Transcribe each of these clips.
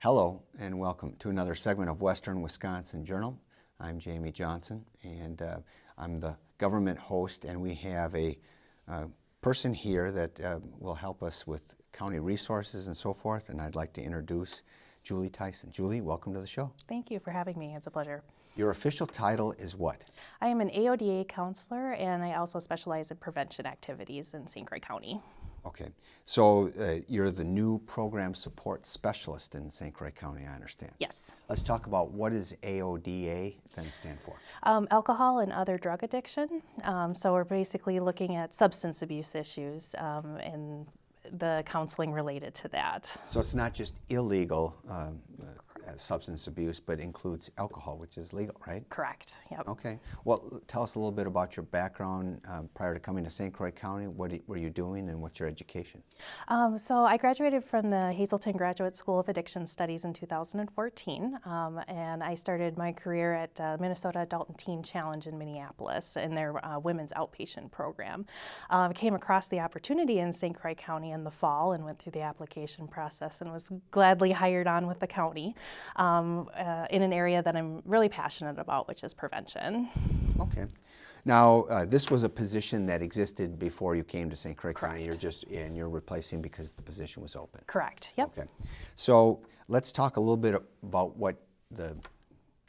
Hello and welcome to another segment of Western Wisconsin Journal. I'm Jamie Johnson and I'm the government host, and we have a person here that will help us with county resources and so forth, and I'd like to introduce Julie Theisen. Julie, welcome to the show. Thank you for having me. It's a pleasure. Your official title is what? I am an AODA counselor, and I also specialize in prevention activities in St. Croix County. Okay, so you're the new program support specialist in St. Croix County, I understand. Yes. Let's talk about what does AODA then stand for? Alcohol and other drug addiction. So we're basically looking at substance abuse issues and the counseling related to that. So it's not just illegal substance abuse, but includes alcohol, which is legal, right? Correct. Yep. Okay. Well, tell us a little bit about your background prior to coming to St. Croix County. What were you doing, and what's your education? So I graduated from the Hazelton Graduate School of Addiction Studies in 2014, and I started my career at Minnesota Adult and Teen Challenge in Minneapolis in their women's outpatient program. Came across the opportunity in St. Croix County in the fall and went through the application process and was gladly hired on with the county. In an area that I'm really passionate about, which is prevention. Okay. Now, this was a position that existed before you came to St. Croix County. You're replacing because the position was open. Correct. Yep. Okay. So let's talk a little bit about what the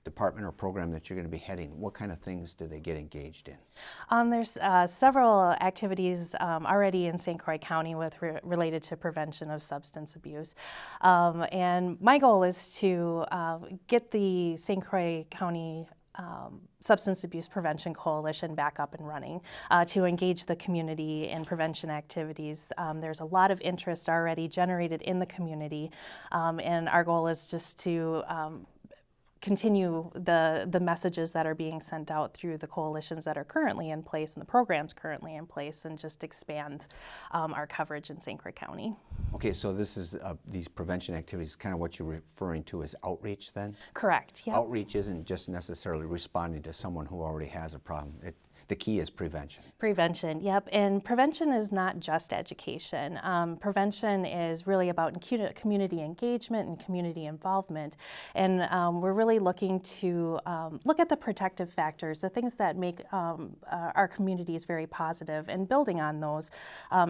department or program that you're going to be heading. What kind of things do they get engaged in? There's several activities already in St. Croix County related to prevention of substance abuse. And my goal is to get the St. Croix County Substance Abuse Prevention Coalition back up and running to engage the community in prevention activities. There's a lot of interest already generated in the community, and our goal is just to continue the messages that are being sent out through the coalitions that are currently in place and the programs currently in place, and just expand our coverage in St. Croix County. Okay, so this is these prevention activities, kind of what you're referring to as outreach then? Correct, yeah. Outreach isn't just necessarily responding to someone who already has a problem. The key is prevention. Prevention, yep. And prevention is not just education. Prevention is really about community engagement and community involvement. And we're really looking to look at the protective factors, the things that make our communities very positive, and building on those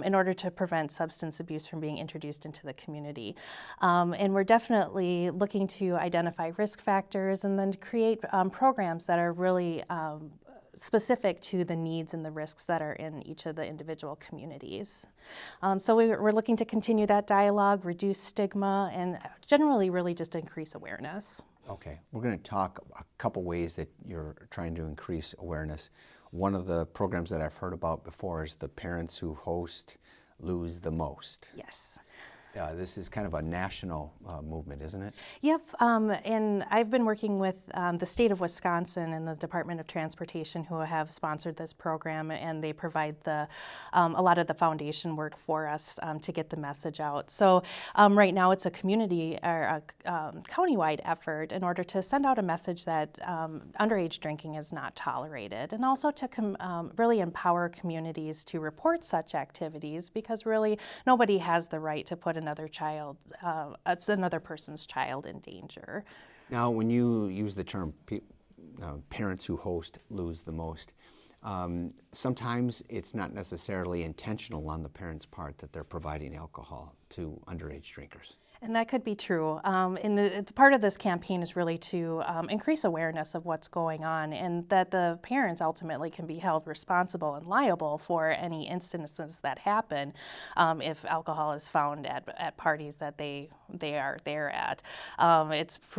in order to prevent substance abuse from being introduced into the community. And we're definitely looking to identify risk factors and then to create programs that are really specific to the needs and the risks that are in each of the individual communities. So we're looking to continue that dialogue, reduce stigma, and generally really just increase awareness. Okay, we're going to talk a couple ways that you're trying to increase awareness. One of the programs that I've heard about before is the Parents Who Host Lose the Most. Yes. This is kind of a national movement, isn't it? Yep, and I've been working with the state of Wisconsin and the Department of Transportation, who have sponsored this program, and they provide a lot of the foundation work for us to get the message out. So right now it's a community or a countywide effort in order to send out a message that underage drinking is not tolerated, and also to really empower communities to report such activities, because really nobody has the right to put another child, it's another person's child in danger. Now, when you use the term parents who host lose the most, sometimes it's not necessarily intentional on the parents' part that they're providing alcohol to underage drinkers. And that could be true. And the part of this campaign is really to increase awareness of what's going on, and that the parents ultimately can be held responsible and liable for any instances that happen if alcohol is found at parties that they are there at.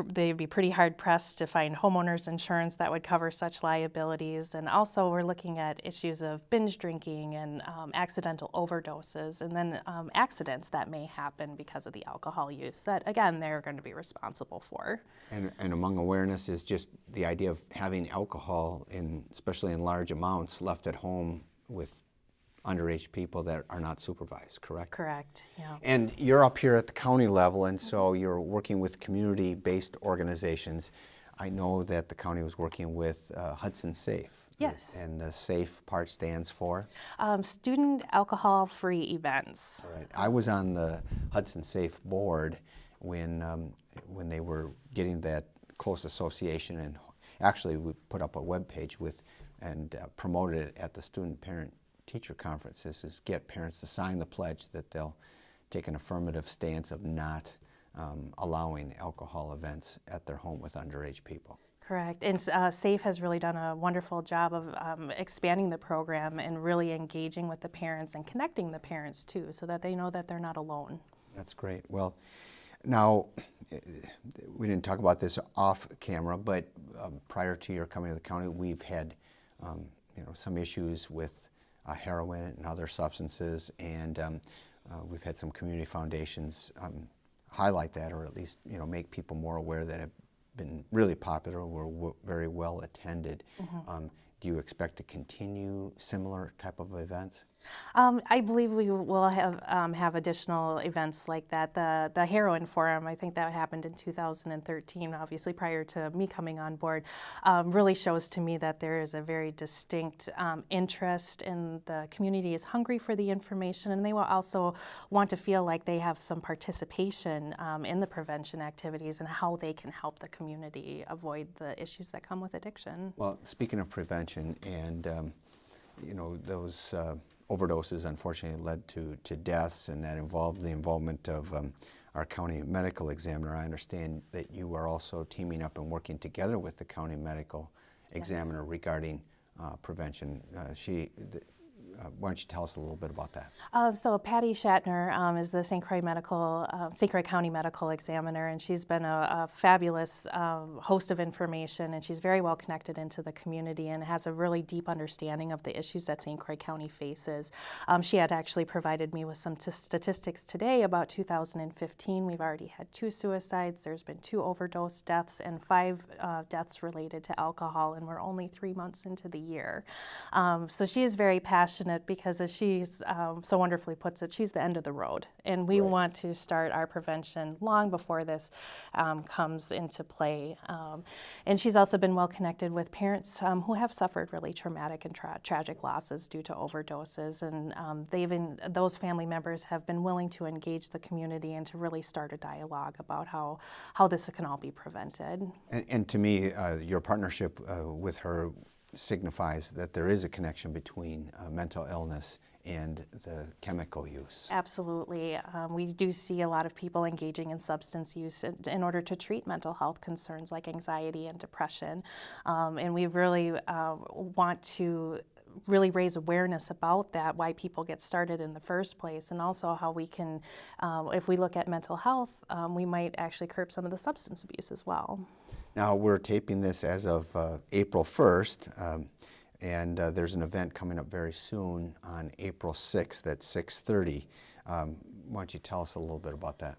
They'd be pretty hard pressed to find homeowners insurance that would cover such liabilities. And also we're looking at issues of binge drinking and accidental overdoses, and then accidents that may happen because of the alcohol use that, again, they're going to be responsible for. And among awareness is just the idea of having alcohol, especially in large amounts, left at home with underage people that are not supervised, correct? Correct, yeah. And you're up here at the county level, and so you're working with community-based organizations. I know that the county was working with Hudson Safe. Yes. And the SAFE part stands for? Student Alcohol-Free Events. All right. I was on the Hudson Safe board when they were getting that close association, and actually we put up a web page with and promoted it at the student parent teacher conference. This is get parents to sign the pledge that they'll take an affirmative stance of not allowing alcohol events at their home with underage people. Correct. And SAFE has really done a wonderful job of expanding the program and really engaging with the parents and connecting the parents too, so that they know that they're not alone. That's great. Well, now, we didn't talk about this off camera, but prior to your coming to the county, we've had some issues with heroin and other substances, and we've had some community foundations highlight that, or at least make people more aware that have been really popular, were very well attended. Mm-hmm. Do you expect to continue similar type of events? I believe we will have additional events like that. The Heroin Forum, I think that happened in 2013, obviously prior to me coming on board, really shows to me that there is a very distinct interest, and the community is hungry for the information, and they will also want to feel like they have some participation in the prevention activities and how they can help the community avoid the issues that come with addiction. Well, speaking of prevention, and those overdoses unfortunately led to deaths, and that involved the involvement of our county medical examiner. I understand that you are also teaming up and working together with the county medical examiner regarding prevention. Why don't you tell us a little bit about that? So Patty Shatner is the St. Croix County medical examiner, and she's been a fabulous host of information, and she's very well connected into the community and has a really deep understanding of the issues that St. Croix County faces. She had actually provided me with some statistics today about 2015. We've already had 2 suicides, there's been 2 overdose deaths, and 5 deaths related to alcohol, and we're only 3 months into the year. So she is very passionate, because as she's so wonderfully puts it, she's the end of the road, and we want to start our prevention long before this comes into play. And she's also been well connected with parents who have suffered really traumatic and tragic losses due to overdoses, and those family members have been willing to engage the community and to really start a dialogue about how this can all be prevented. And to me, your partnership with her signifies that there is a connection between mental illness and the chemical use. Absolutely. We do see a lot of people engaging in substance use in order to treat mental health concerns like anxiety and depression. And we really want to really raise awareness about that, why people get started in the first place, and also how we can, if we look at mental health, we might actually curb some of the substance abuse as well. Now, we're taping this as of April 1st, and there's an event coming up very soon on April 6th at 6:30. Why don't you tell us a little bit about that?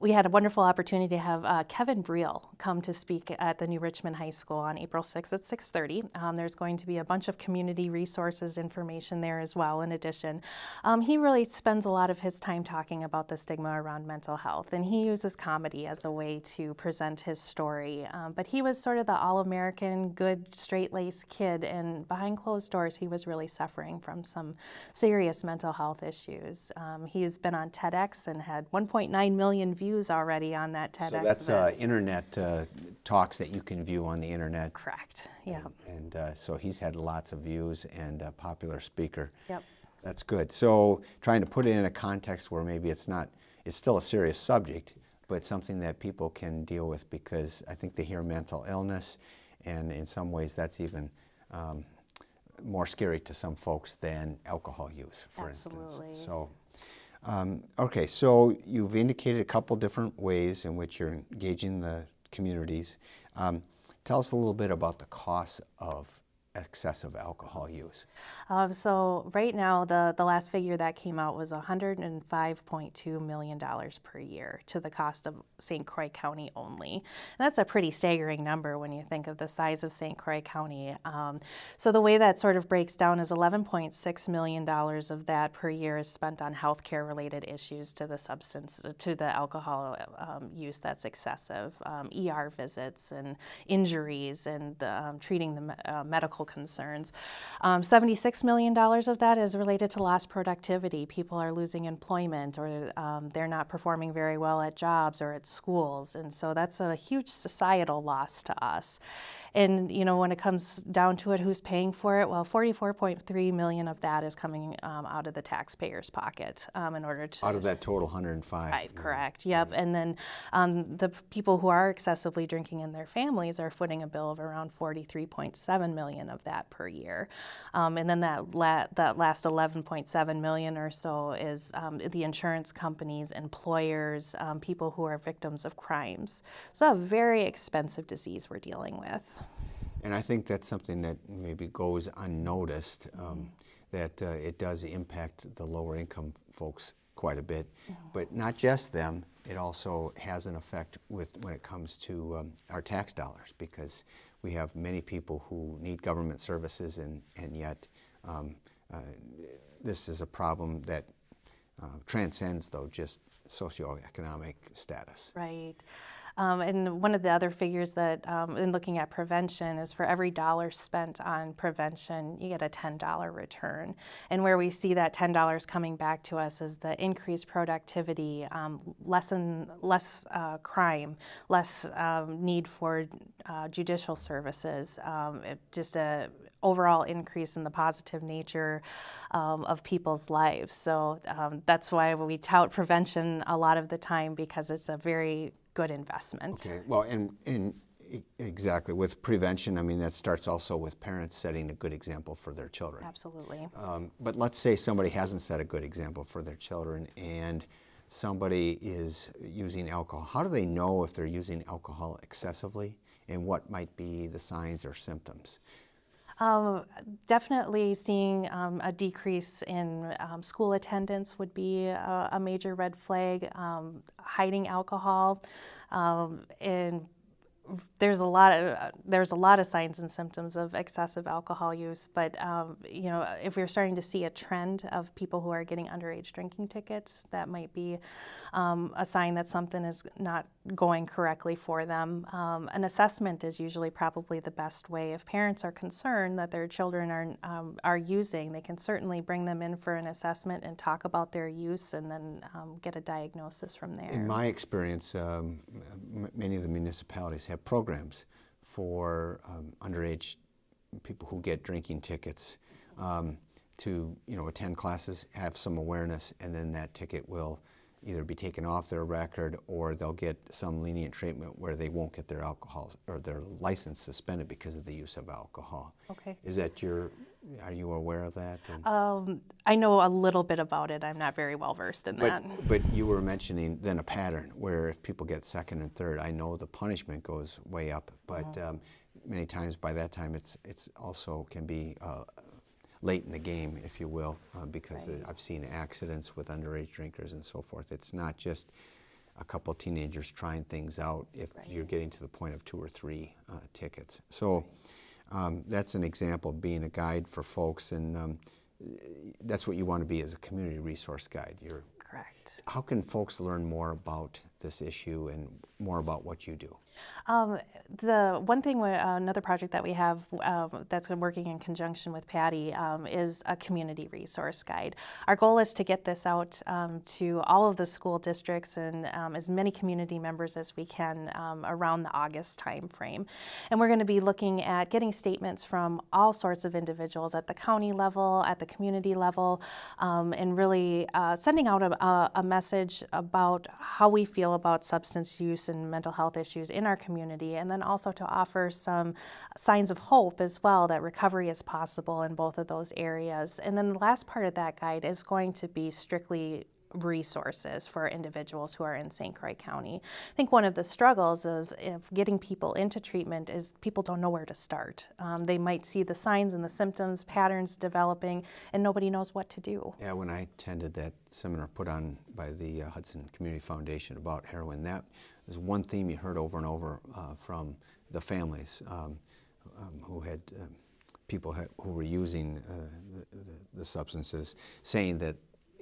We had a wonderful opportunity to have Kevin Briel come to speak at the New Richmond High School on April 6th at 6:30. There's going to be a bunch of community resources information there as well. In addition, he really spends a lot of his time talking about the stigma around mental health, and he uses comedy as a way to present his story. But he was sort of the all-American, good, straight-laced kid, and behind closed doors, he was really suffering from some serious mental health issues. He's been on TEDx and had 1.9 million views already on that TEDx. So that's internet talks that you can view on the internet. Correct. Yeah. And so he's had lots of views and a popular speaker. Yep. That's good. So trying to put it in a context where maybe it's still a serious subject, but something that people can deal with, because I think they hear mental illness, and in some ways that's even more scary to some folks than alcohol use, for instance. So. Okay, so you've indicated a couple different ways in which you're engaging the communities. Tell us a little bit about the costs of excessive alcohol use. So right now, the last figure that came out was $105.2 million per year to the cost of St. Croix County only. And that's a pretty staggering number when you think of the size of St. Croix County. So the way that sort of breaks down is $11.6 million of that per year is spent on healthcare related issues to the alcohol use that's excessive, ER visits and injuries, and treating the medical medical concerns. $76 million of that is related to lost productivity. People are losing employment, or they're not performing very well at jobs or at schools. And so that's a huge societal loss to us. And, when it comes down to it, who's paying for it? Well, $44.3 million of that is coming out of the taxpayer's pocket in order to... Out of that total 105. Right, correct, yep. And then the people who are excessively drinking in their families are footing a bill of around $43.7 million of that per year. And then that last $11.7 million or so is the insurance companies, employers, people who are victims of crimes. So a very expensive disease we're dealing with. And I think that's something that maybe goes unnoticed, that it does impact the lower income folks quite a bit. But not just them, it also has an effect when it comes to our tax dollars, because we have many people who need government services, and yet this is a problem that transcends, though, just socioeconomic status. Right. And one of the other figures that, in looking at prevention, is for every dollar spent on prevention, you get a $10 return. And where we see that $10 coming back to us is the increased productivity, less crime, less need for judicial services, just a overall increase in the positive nature of people's lives. So that's why we tout prevention a lot of the time, because it's a very good investment. Okay, well, and exactly, with prevention, I mean, that starts also with parents setting a good example for their children. Absolutely. But let's say somebody hasn't set a good example for their children, and somebody is using alcohol. How do they know if they're using alcohol excessively, and what might be the signs or symptoms? Definitely seeing a decrease in school attendance would be a major red flag. Hiding alcohol, and there's a lot of signs and symptoms of excessive alcohol use. But if we're starting to see a trend of people who are getting underage drinking tickets, that might be a sign that something is not going correctly for them. An assessment is usually probably the best way. If parents are concerned that their children are using, they can certainly bring them in for an assessment and talk about their use, and then get a diagnosis from there. In my experience, many of the municipalities have programs for underage people who get drinking tickets to attend classes, have some awareness, and then that ticket will either be taken off their record, or they'll get some lenient treatment where they won't get their alcohol or their license suspended because of the use of alcohol. Okay. Are you aware of that? I know a little bit about it. I'm not very well versed in that. But you were mentioning then a pattern where if people get second and third, I know the punishment goes way up, but many times by that time it's also can be late in the game, if you will, because Right. I've seen accidents with underage drinkers and so forth. It's not just a couple of teenagers trying things out if Right. you're getting to the point of 2 or 3 tickets. So that's an example of being a guide for folks, and that's what you want to be as a community resource guide. Correct. How can folks learn more about this issue and more about what you do? The one thing, another project that we have that's been working in conjunction with Patty is a community resource guide. Our goal is to get this out to all of the school districts and as many community members as we can around the August time frame. And we're going to be looking at getting statements from all sorts of individuals at the county level, at the community level, and really sending out a message about how we feel about substance use and mental health issues in our community, and then also to offer some signs of hope as well, that recovery is possible in both of those areas. And then the last part of that guide is going to be strictly resources for individuals who are in St. Croix County. I think one of the struggles of getting people into treatment is people don't know where to start. They might see the signs and the symptoms, patterns developing, and nobody knows what to do. Yeah, when I attended that seminar put on by the Hudson Community Foundation about heroin, that was one theme you heard over and over from the families who had people who were using the substances, saying that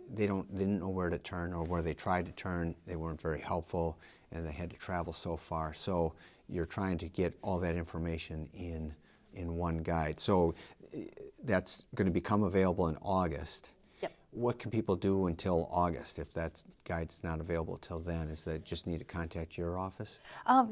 they didn't know where to turn, or where they tried to turn, they weren't very helpful, and they had to travel so far. So you're trying to get all that information in in one guide. So that's going to become available in August. Yep. What can people do until August if that guide's not available till then? Is they just need to contact your office?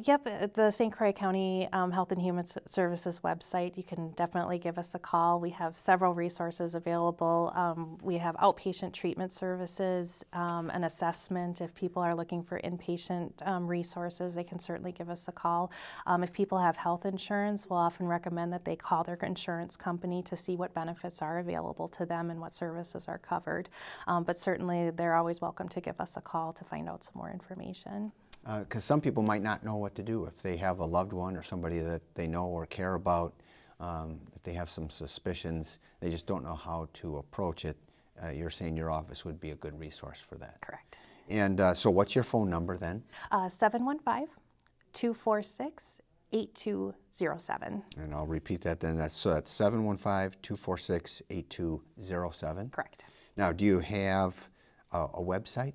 Yep, the St. Croix County Health and Human Services website, you can definitely give us a call. We have several resources available. We have outpatient treatment services, an assessment. If people are looking for inpatient resources, they can certainly give us a call. If people have health insurance, we'll often recommend that they call their insurance company to see what benefits are available to them and what services are covered. But certainly they're always welcome to give us a call to find out some more information. Because some people might not know what to do if they have a loved one or somebody that they know or care about, if they have some suspicions, they just don't know how to approach it. You're saying your office would be a good resource for that. Correct. And so what's your phone number then? 715-246-8207. And I'll repeat that then. That's 715-246-8207. Correct. Now, do you have a website?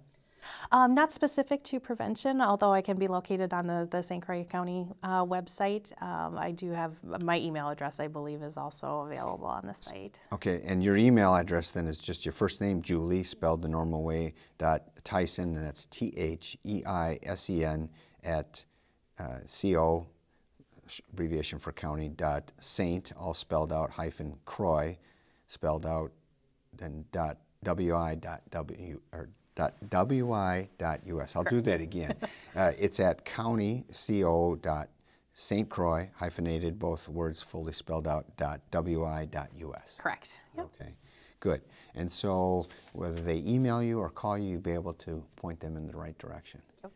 Not specific to prevention, although I can be located on the St. Croix County website. I do have my email address, I believe, is also available on the site. Okay, and your email address then is just your first name, Julie, spelled the normal way, Theisen, and that's Theisen at CO, abbreviation for county, Saint, all spelled out, hyphen Croix, spelled out, then .wi.us. I'll do that again. It's at county.co.St. Croix, hyphenated, both words fully spelled out, .wi.us. Correct. Yep. Okay, good. And so whether they email you or call you, you'll be able to point them in the right direction. Yep.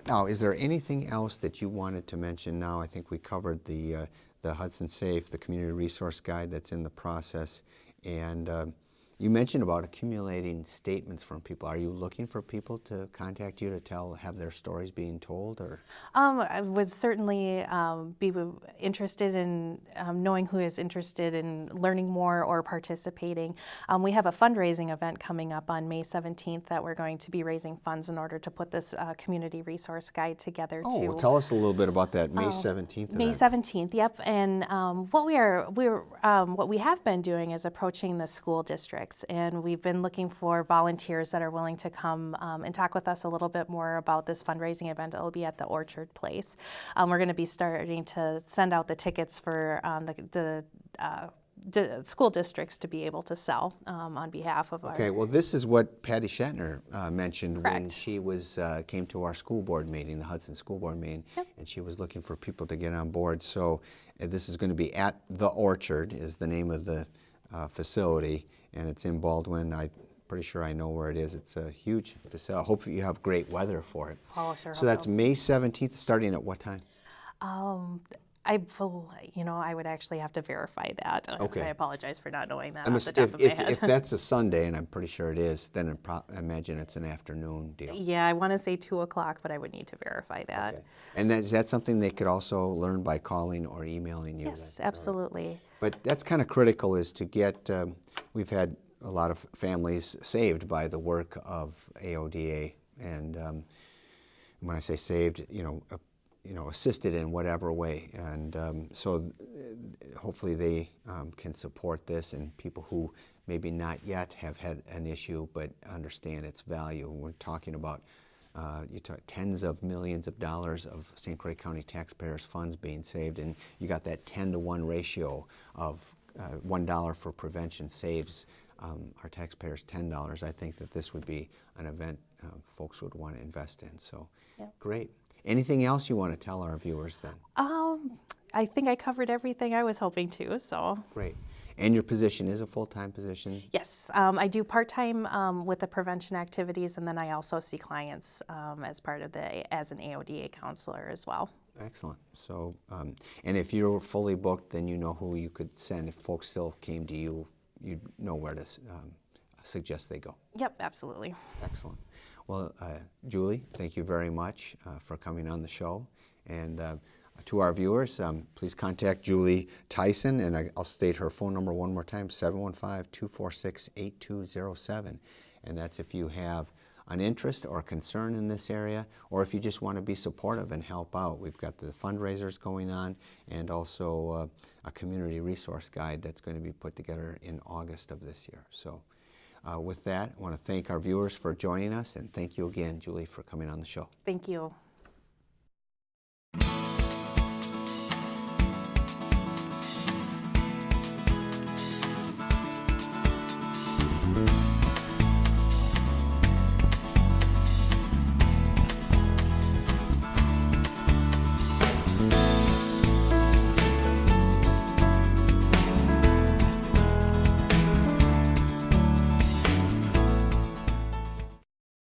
Now, is there anything else that you wanted to mention now? I think we covered the Hudson Safe, the Community Resource Guide that's in the process, and you mentioned about accumulating statements from people. Are you looking for people to contact you to have their stories being told, or? I would certainly be interested in knowing who is interested in learning more or participating. We have a fundraising event coming up on May 17th that we're going to be raising funds in order to put this community resource guide together. Oh, well, tell us a little bit about that May 17th. May 17th, yep. And what we have been doing is approaching the school districts, and we've been looking for volunteers that are willing to come and talk with us a little bit more about this fundraising event. It will be at the Orchard Place. We're going to be starting to send out the tickets for the school districts to be able to sell on behalf of our. Okay, well, this is what Patty Shatner mentioned when Correct. she came to our school board meeting, the Hudson School Board meeting, Yep. and she was looking for people to get on board. So this is going to be at the Orchard, is the name of the facility, and it's in Baldwin. I'm pretty sure I know where it is. It's a huge facility. I hope you have great weather for it. Oh, sure. So that's May 17th, starting at what time? I would actually have to verify that. Okay. I apologize for not knowing that I'm off the top of my head. if that's a Sunday, and I'm pretty sure it is, then I imagine it's an afternoon deal. Yeah, I want to say 2 o'clock, but I would need to verify that. Okay. And is that something they could also learn by calling or emailing you? Yes, then? absolutely. But that's kind of critical, is to get, we've had a lot of families saved by the work of AODA, and when I say saved, assisted in whatever way, and so hopefully they can support this, and people who maybe not yet have had an issue but understand its value. We're talking about tens of millions of dollars of St. Croix County taxpayers' funds being saved, and you got that 10-to-1 ratio of $1 for prevention saves our taxpayers $10. I think that this would be an event folks would want to invest in. So, Yep. Great. Anything else you want to tell our viewers then? I think I covered everything I was hoping to, so. Great. And your position is a full-time position? Yes, I do part-time with the prevention activities, and then I also see clients as part of as an AODA counselor as well. Excellent. So, and if you're fully booked, then you know who you could send. If folks still came to you, you know where to suggest they go. Yep, absolutely. Excellent. Well, Julie, thank you very much for coming on the show. And to our viewers, please contact Julie Theisen, and I'll state her phone number one more time, 715-246-8207. And that's if you have an interest or concern in this area, or if you just want to be supportive and help out. We've got the fundraisers going on, and also a community resource guide that's going to be put together in August of this year. So with that, I want to thank our viewers for joining us, and thank you again, Julie, for coming on the show. Thank you.